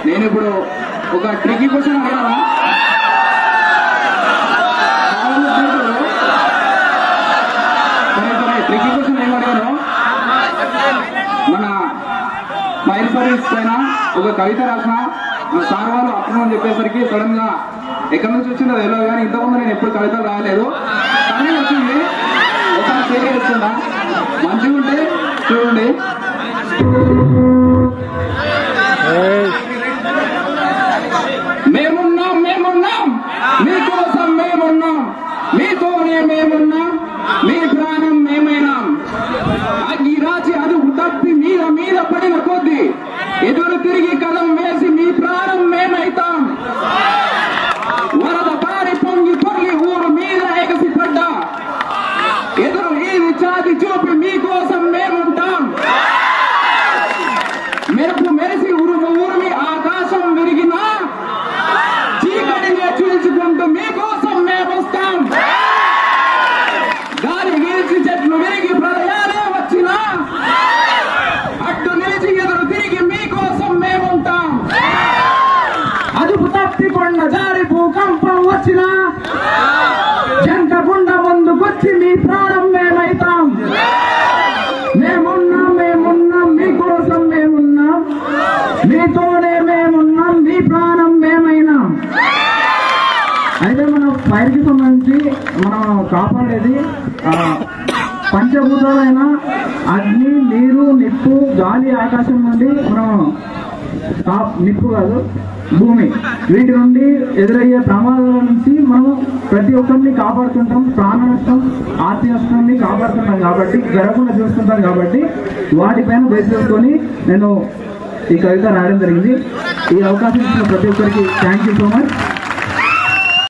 నేను ఇప్పుడు ఒక ట్రికీ క్వశ్చన్ అడగాలా? సరే ట్రికీ క్వశ్చన్ ఏం అడిగాను, మన ఫైర్ సర్వీస్ పైన ఒక కవిత రాసిన సార్ వాళ్ళు అర్థం అని చెప్పేసరికి సడన్ గా ఎక్కడి నుంచి వచ్చిందో తెలియదు, కానీ ఇంతకుముందు నేను ఎప్పుడు కవితలు రాయలేదు. కానీ వచ్చింది, ఒకసారి షేర్ చేస్తున్నా, మంచిగా ఉంటే చూడండి. మేమున్నాం మేమున్నాం మీకోసం మేమున్నాం, మీతోనే మేమున్నాం, మీ ప్రాణం మేమైనాం. ఈ రాజీ అదుపు తప్పి మీద మీద పడిన కొద్దీ ఎదురు తిరిగి కలం వేసి మీ ప్రాణం మేమైతాం. వరద పారి పొంగి పొంగి ఊరు మీద ఎగసి పడ్డా ఎదురు ఈది చాది చూపి మీకోసం మేముంటాం. మెరుపు మెరిసి ఉరుము ఉరిమి ఆకాశం విరిగినా చీకటినే చీల్చుకుంటూ మీకోసం మేమొస్తాం. గాలి గీల్చి చెట్లు విరిగి ప్రళయాలే వచ్చినా అడ్డు నిలిచి ఎదురు తిరిగి మీకోసం మేముంటాం. అదుపు తప్పి కొండ జారి భూకంపం వచ్చినా జంటకుండా ముందుకొచ్చి మీ ప్రాణం మేమైతాం. మేమున్నాం మేమున్నాం మీకోసం మేమున్నాం, మీతోనే మేమున్నాం, మీ ప్రాణం మేమైనాం. అయితే మన ఫైర్కి సంబంధించి మనం కాపాడేది పంచభూతాలైన అగ్ని, నీరు, నిప్పు, గాలి, ఆకాశం నుండి మనం నిప్పు కాదు భూమి, వీటి నుండి ఎదురయ్యే ప్రమాదాల నుంచి మనం ప్రతి ఒక్కరిని కాపాడుతుంటాం. ప్రాణ నష్టం, ఆస్తి నష్టాన్ని కాపాడుతుంటాం కాబట్టి, జరగకుండా చూస్తుంటాం కాబట్టి వాటిపైన బేస్ చేసుకొని నేను ఈ కవిత రాయడం జరిగింది. ఈ అవకాశం ఇచ్చిన ప్రతి ఒక్కరికి థ్యాంక్ యూ సో మచ్.